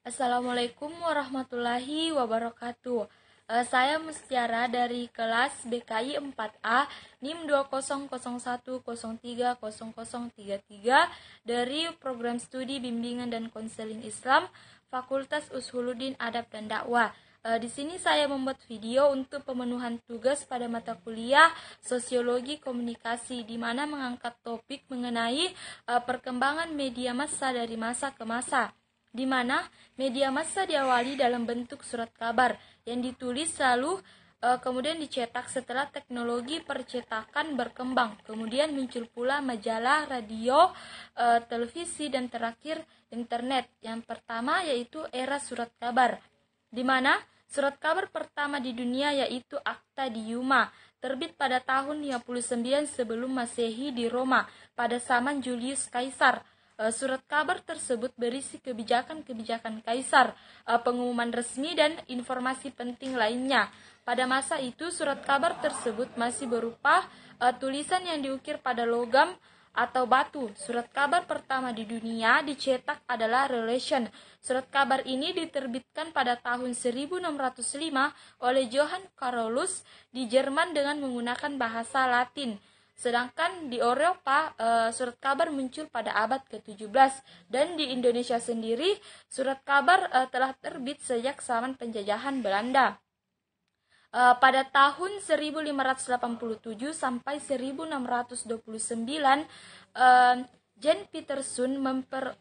Assalamualaikum warahmatullahi wabarakatuh. Saya Mustiara dari kelas BKI 4A NIM 2001030033 dari Program Studi Bimbingan dan Konseling Islam Fakultas Ushuluddin Adab dan Dakwah. Di sini saya membuat video untuk pemenuhan tugas pada mata kuliah Sosiologi Komunikasi, di mana mengangkat topik mengenai perkembangan media massa dari masa ke masa, di mana media massa diawali dalam bentuk surat kabar yang ditulis lalu kemudian dicetak setelah teknologi percetakan berkembang. Kemudian muncul pula majalah, radio, televisi, dan terakhir internet. Yang pertama yaitu era surat kabar, di mana surat kabar pertama di dunia yaitu Akta Diyuma, terbit pada tahun 59 sebelum Masehi di Roma pada zaman Julius Kaisar. Surat kabar tersebut berisi kebijakan-kebijakan kaisar, pengumuman resmi, dan informasi penting lainnya. Pada masa itu, surat kabar tersebut masih berupa tulisan yang diukir pada logam atau batu. Surat kabar pertama di dunia dicetak adalah Relation. Surat kabar ini diterbitkan pada tahun 1605 oleh Johann Carolus di Jerman dengan menggunakan bahasa Latin. Sedangkan di Eropa, surat kabar muncul pada abad ke-17, dan di Indonesia sendiri, surat kabar telah terbit sejak zaman penjajahan Belanda. Pada tahun 1587 sampai 1629, Jan Pieterszoon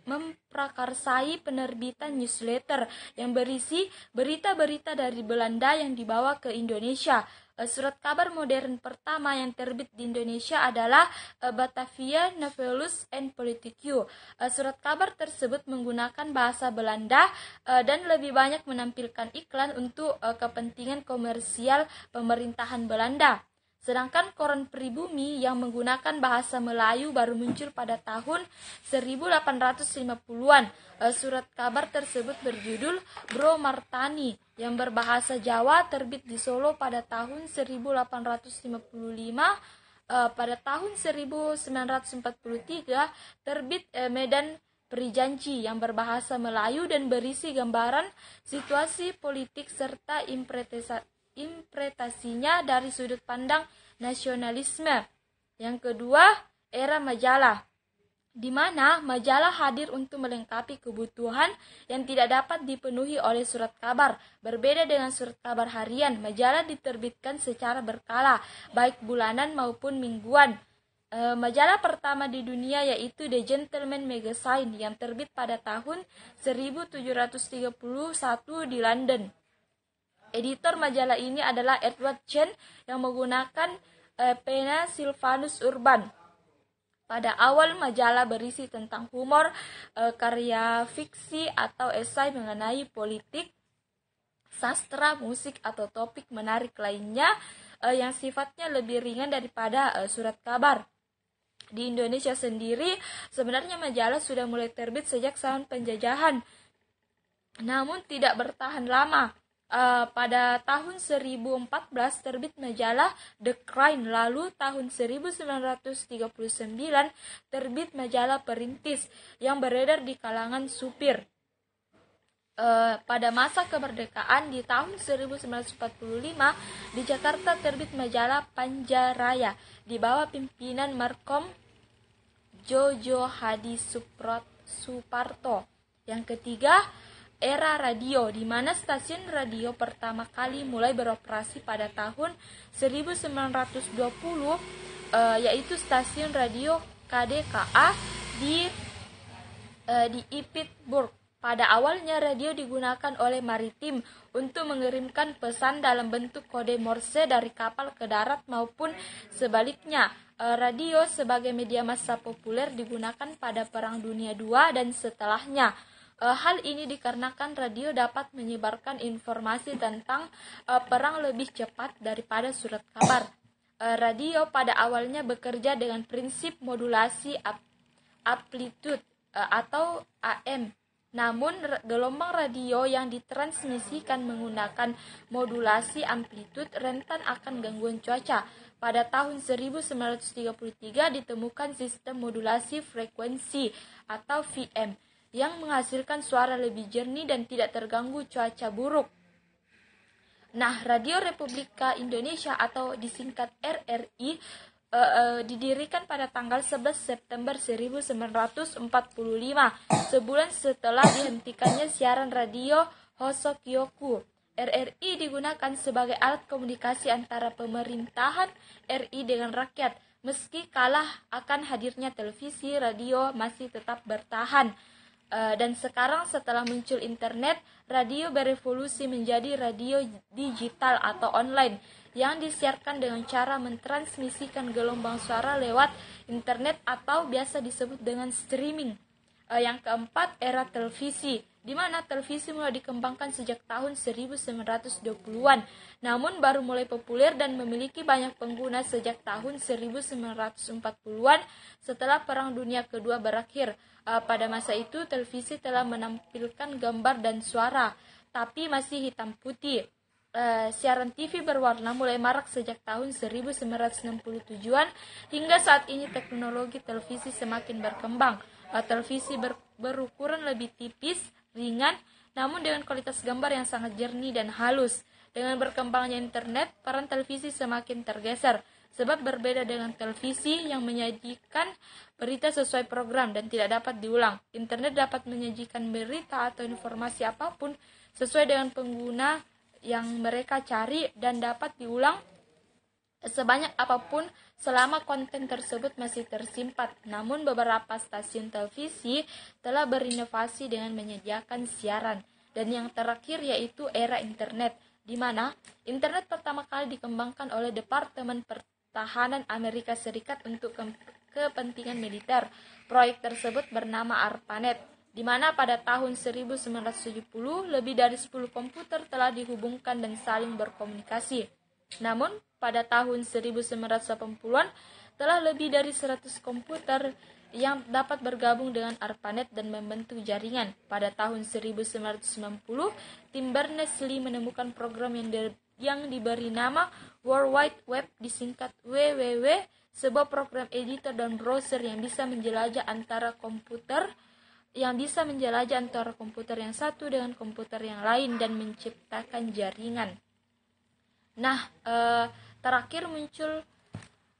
memprakarsai penerbitan newsletter yang berisi berita-berita dari Belanda yang dibawa ke Indonesia. Surat kabar modern pertama yang terbit di Indonesia adalah Batavia Novelus and Politicu. Surat kabar tersebut menggunakan bahasa Belanda dan lebih banyak menampilkan iklan untuk kepentingan komersial pemerintahan Belanda. Sedangkan koran Pribumi yang menggunakan bahasa Melayu baru muncul pada tahun 1850-an. Surat kabar tersebut berjudul Bro Martani yang berbahasa Jawa, terbit di Solo pada tahun 1855. Pada tahun 1943 terbit Medan Perijanji yang berbahasa Melayu dan berisi gambaran situasi politik serta interpretasinya dari sudut pandang nasionalisme. Yang kedua, era majalah, di mana majalah hadir untuk melengkapi kebutuhan yang tidak dapat dipenuhi oleh surat kabar. Berbeda dengan surat kabar harian, majalah diterbitkan secara berkala, baik bulanan maupun mingguan. Majalah pertama di dunia yaitu The Gentleman Magazine yang terbit pada tahun 1731 di London. Editor majalah ini adalah Edward Chen yang menggunakan pena Sylvanus Urban. Pada awal majalah berisi tentang humor, karya fiksi atau esai mengenai politik, sastra, musik, atau topik menarik lainnya yang sifatnya lebih ringan daripada surat kabar. Di Indonesia sendiri, sebenarnya majalah sudah mulai terbit sejak zaman penjajahan, namun tidak bertahan lama. Pada tahun 1014 terbit majalah The Crane, lalu tahun 1939 terbit majalah Perintis yang beredar di kalangan supir. Pada masa kemerdekaan di tahun 1945 di Jakarta terbit majalah Panjaraya di bawah pimpinan Markom Jojo Hadi Suparto. Yang ketiga, era radio, di mana stasiun radio pertama kali mulai beroperasi pada tahun 1920, yaitu stasiun radio KDKA di Pittsburgh. Pada awalnya radio digunakan oleh maritim untuk mengirimkan pesan dalam bentuk kode Morse dari kapal ke darat maupun sebaliknya. Radio sebagai media massa populer digunakan pada Perang Dunia II dan setelahnya. Hal ini dikarenakan radio dapat menyebarkan informasi tentang perang lebih cepat daripada surat kabar. Radio pada awalnya bekerja dengan prinsip modulasi amplitude atau AM. Namun gelombang radio yang ditransmisikan menggunakan modulasi amplitude rentan akan gangguan cuaca. Pada tahun 1933 ditemukan sistem modulasi frekuensi atau VM. yang menghasilkan suara lebih jernih dan tidak terganggu cuaca buruk. Nah, Radio Republika Indonesia atau disingkat RRI didirikan pada tanggal 11 September 1945, sebulan setelah dihentikannya siaran radio Hosokyoku. RRI digunakan sebagai alat komunikasi antara pemerintahan RI dengan rakyat. Meski kalah akan hadirnya televisi, radio masih tetap bertahan. Dan sekarang setelah muncul internet, radio berevolusi menjadi radio digital atau online yang disiarkan dengan cara mentransmisikan gelombang suara lewat internet atau biasa disebut dengan streaming. Yang keempat, era televisi, di mana televisi mulai dikembangkan sejak tahun 1920-an, namun baru mulai populer dan memiliki banyak pengguna sejak tahun 1940-an setelah Perang Dunia Kedua berakhir. Pada masa itu, televisi telah menampilkan gambar dan suara, tapi masih hitam putih. Siaran TV berwarna mulai marak sejak tahun 1967-an, hingga saat ini teknologi televisi semakin berkembang. Televisi berukuran lebih tipis, ringan, namun dengan kualitas gambar yang sangat jernih dan halus. Dengan berkembangnya internet, peran televisi semakin tergeser, sebab berbeda dengan televisi yang menyajikan berita sesuai program dan tidak dapat diulang. Internet dapat menyajikan berita atau informasi apapun sesuai dengan pengguna yang mereka cari dan dapat diulang sebanyak apapun selama konten tersebut masih tersimpan. Namun beberapa stasiun televisi telah berinovasi dengan menyediakan siaran. Dan yang terakhir yaitu era internet, di mana internet pertama kali dikembangkan oleh Departemen Pertahanan Amerika Serikat untuk kepentingan militer. Proyek tersebut bernama ARPANET, di mana pada tahun 1970 lebih dari 10 komputer telah dihubungkan dan saling berkomunikasi. Namun, pada tahun 1980-an telah lebih dari 100 komputer yang dapat bergabung dengan ARPANET dan membentuk jaringan. Pada tahun 1990, tim Berners-Lee menemukan program yang diberi nama World Wide Web, disingkat WWW, sebuah program editor dan browser yang bisa menjelajah antara komputer yang satu dengan komputer yang lain dan menciptakan jaringan. Nah, terakhir muncul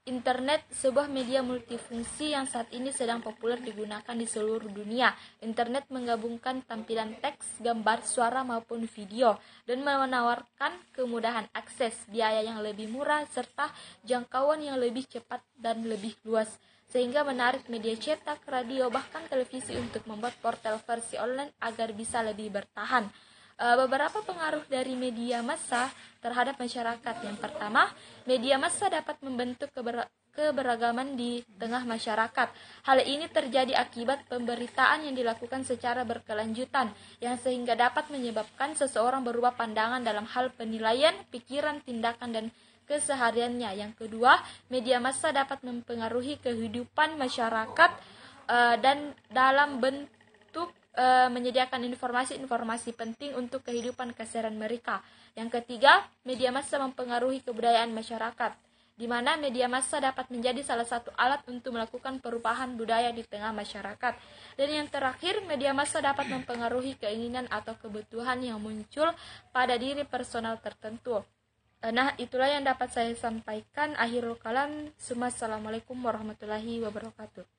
internet, sebuah media multifungsi yang saat ini sedang populer digunakan di seluruh dunia. Internet menggabungkan tampilan teks, gambar, suara maupun video dan menawarkan kemudahan akses, biaya yang lebih murah, serta jangkauan yang lebih cepat dan lebih luas, sehingga menarik media cetak, radio, bahkan televisi untuk membuat portal versi online agar bisa lebih bertahan. Beberapa pengaruh dari media massa terhadap masyarakat. Yang pertama, media massa dapat membentuk keberagaman di tengah masyarakat. Hal ini terjadi akibat pemberitaan yang dilakukan secara berkelanjutan, yang sehingga dapat menyebabkan seseorang berubah pandangan dalam hal penilaian, pikiran, tindakan, dan kesehariannya. Yang kedua, media massa dapat mempengaruhi kehidupan masyarakat dan dalam bentuk menyediakan informasi-informasi penting untuk kehidupan keseharian mereka. Yang ketiga, media massa mempengaruhi kebudayaan masyarakat, di mana media massa dapat menjadi salah satu alat untuk melakukan perubahan budaya di tengah masyarakat. Dan yang terakhir, media massa dapat mempengaruhi keinginan atau kebutuhan yang muncul pada diri personal tertentu. Nah, itulah yang dapat saya sampaikan. Akhirul kalam. Assalamualaikum warahmatullahi wabarakatuh.